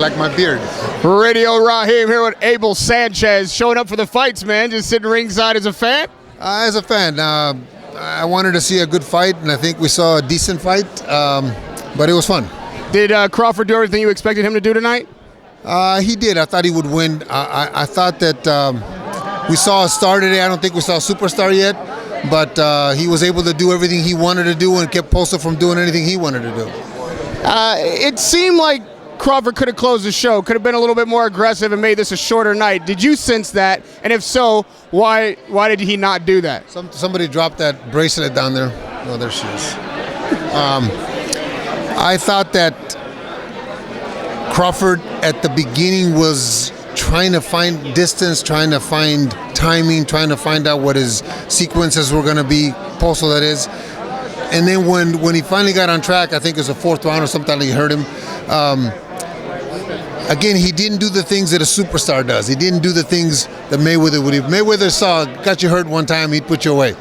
Like my beard. Radio Raheem here with Abel Sanchez, showing up for the fights, man. Just sitting ringside as a fan? As a fan, I wanted to see a good fight, and I think we saw a decent fight, but it was fun. Did Crawford do everything you expected him to do tonight? He did. I thought he would win. I thought that we saw a star today. I don't think we saw a superstar yet, but he was able to do everything he wanted to do and kept Poso from doing anything he wanted to do. It seemed like Crawford could have closed the show, could have been a little bit more aggressive and made this a shorter night. Did you sense that? And if so, why did he not do that? Somebody dropped that bracelet down there. Oh, there she is. I thought that Crawford at the beginning was trying to find distance, trying to find timing, trying to find out what his sequences were going to be, Poso that is. And then when he finally got on track, I think it was the fourth round or something, like he hurt him. Again, he didn't do the things that a superstar does. He didn't do the things that Mayweather would. If Mayweather saw, got you hurt one time, he'd put you away,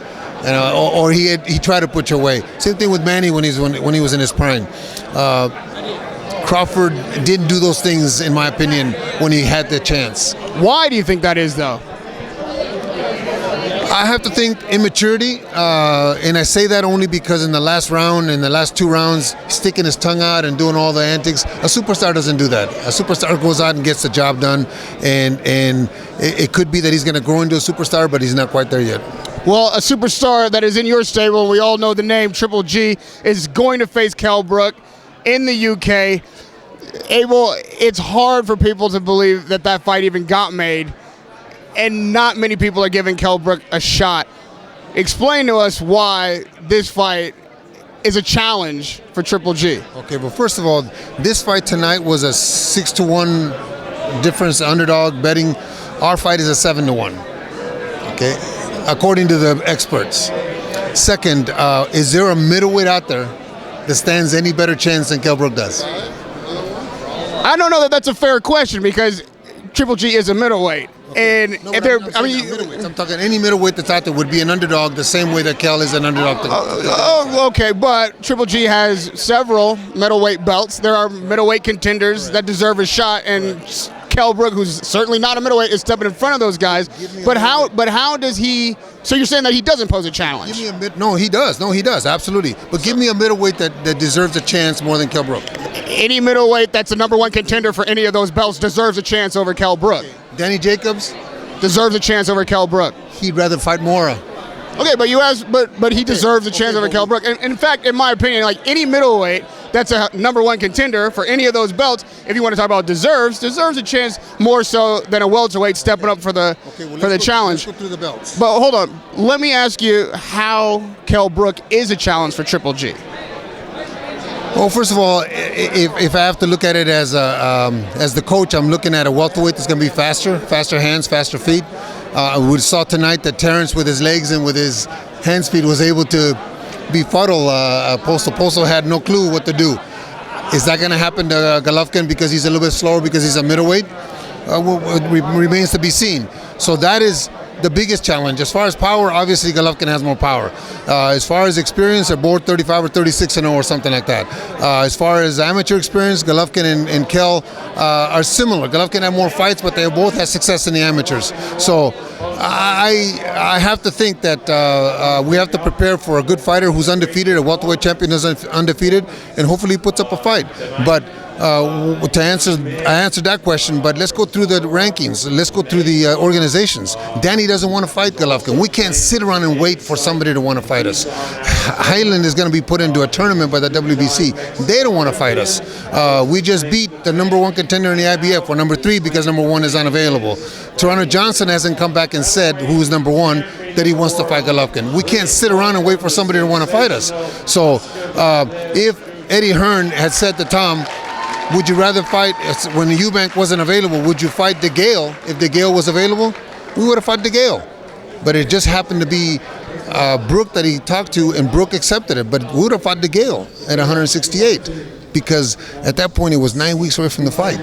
or he tried to put you away. Same thing with Manny when he was in his prime. Crawford didn't do those things, in my opinion, when he had the chance. Why do you think that is, though? I have to think immaturity, and I say that only because in the last round, in the last two rounds, sticking his tongue out and doing all the antics. A superstar doesn't do that. A superstar goes out and gets the job done, and it could be that he's going to grow into a superstar, but he's not quite there yet. Well, a superstar that is in your stable, and we all know the name, Triple G, is going to face Kell Brook in the UK. Abel, it's hard for people to believe that fight even got made, and not many people are giving Kell Brook a shot. Explain to us why this fight is a challenge for Triple G. Okay, well, first of all, this fight tonight was a 6-1 difference, underdog betting. Our fight is a 7-1, okay, according to the experts. Second, is there a middleweight out there that stands any better chance than Kell Brook does? I don't know that that's a fair question, because Triple G is a middleweight. Okay. And no, if they're, I'm talking any middleweight that's out there would be an underdog the same way that Kell is an underdog. Okay, but Triple G has several middleweight belts. There are middleweight contenders that deserve a shot, and Kell Brook, who's certainly not a middleweight, is stepping in front of those guys. But how does he? So you're saying that he doesn't pose a challenge? No, he does. No, he does. Absolutely. But give me a middleweight that deserves a chance more than Kell Brook. Any middleweight that's the #1 contender for any of those belts deserves a chance over Kell Brook. Danny Jacobs deserves a chance over Kell Brook. He'd rather fight Mora. Okay, but you asked, but he deserves a chance over Kell Brook. And in fact, in my opinion, like any middleweight that's a #1 contender for any of those belts, if you want to talk about deserves a chance more so than a welterweight stepping up for the challenge. Let's go through the belts. But hold on, let me ask you how Kell Brook is a challenge for Triple G. Well, first of all, if I have to look at it as the coach, I'm looking at a welterweight that's going to be faster hands, faster feet. We saw tonight that Terrence, with his legs and with his hand speed, was able to befuddle Poso. Poso had no clue what to do. Is that going to happen to Golovkin because he's a little bit slower because he's a middleweight? Remains to be seen. So that is the biggest challenge. As far as power, obviously Golovkin has more power. As far as experience, they're both 35 or 36-0 or something like that. As far as amateur experience, Golovkin and Kell are similar. Golovkin had more fights, but they both had success in the amateurs. So I have to think that we have to prepare for a good fighter who's undefeated, a welterweight champion who's undefeated, and hopefully puts up a fight. But I answered that question, but let's go through the rankings. Let's go through the organizations. Danny doesn't want to fight Golovkin. We can't sit around and wait for somebody to want to fight us. Highland is going to be put into a tournament by the WBC. They don't want to fight us. We just beat the #1 contender in the IBF. We're #3 because #1 is unavailable. Toronto Johnson hasn't come back and said, who is #1, that he wants to fight Golovkin. We can't sit around and wait for somebody to want to fight us. So if Eddie Hearn had said to Tom, would you rather fight, when the Eubank wasn't available, would you fight DeGale if DeGale was available? We would have fought DeGale. But it just happened to be Brook that he talked to, and Brook accepted it. But we would have fought DeGale at 168 because at that point it was 9 weeks away from the fight.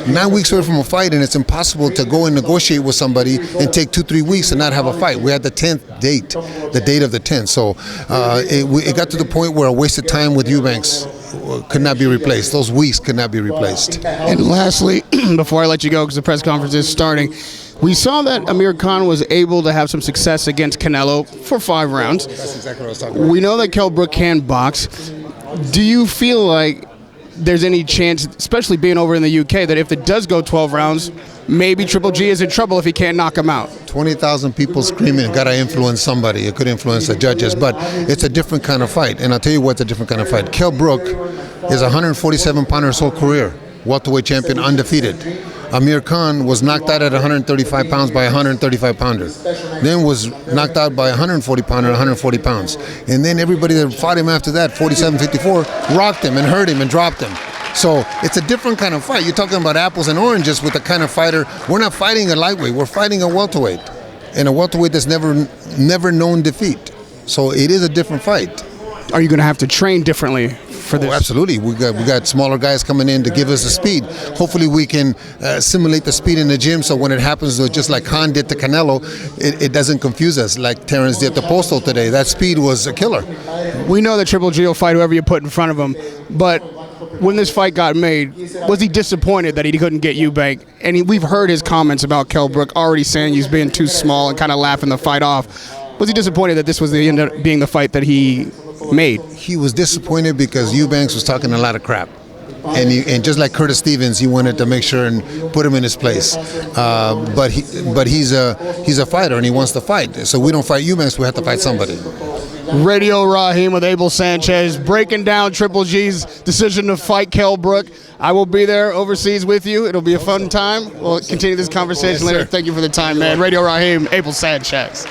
9 weeks away from a fight, and it's impossible to go and negotiate with somebody and take 2-3 weeks and not have a fight. We had the 10th date, the date of the 10th. So it got to the point where I wasted time with Eubanks could not be replaced. Those weeks could not be replaced. And lastly, before I let you go, because the press conference is starting, we saw that Amir Khan was able to have some success against Canelo for 5 rounds. That's exactly what I was talking about. We know that Kell Brook can box. Do you feel like there's any chance, especially being over in the UK, that if it does go 12 rounds, maybe Triple G is in trouble if he can't knock him out? 20,000 people screaming, got to influence somebody. It could influence the judges, but it's a different kind of fight. And I'll tell you what's a different kind of fight. Kell Brook is a 147-pounder his whole career, welterweight champion, undefeated. Amir Khan was knocked out at 135 pounds by a 135-pounder. Then was knocked out by a 140-pounder at 140 pounds. And then everybody that fought him after that, 47-54, rocked him and hurt him and dropped him. So it's a different kind of fight. You're talking about apples and oranges with the kind of fighter. We're not fighting a lightweight. We're fighting a welterweight. And a welterweight that's never known defeat. So it is a different fight. Are you going to have to train differently for this? Oh, absolutely. We got smaller guys coming in to give us the speed. Hopefully we can simulate the speed in the gym so when it happens, just like Khan did to Canelo, it doesn't confuse us like Terrence did to Postal today. That speed was a killer. We know that Triple G will fight whoever you put in front of him, but when this fight got made, was he disappointed that he couldn't get Eubank? And we've heard his comments about Kell Brook already saying he's being too small and kind of laughing the fight off. Was he disappointed that this was the end up being the fight that he made? He was disappointed because Eubanks was talking a lot of crap. And just like Curtis Stevens, he wanted to make sure and put him in his place. But he's a fighter and he wants to fight. So we don't fight Eubanks, we have to fight somebody. Radio Raheem with Abel Sanchez breaking down Triple G's decision to fight Kell Brook. I will be there overseas with you. It'll be a fun time. We'll continue this conversation later. Thank you for the time, man. Radio Raheem, Abel Sanchez.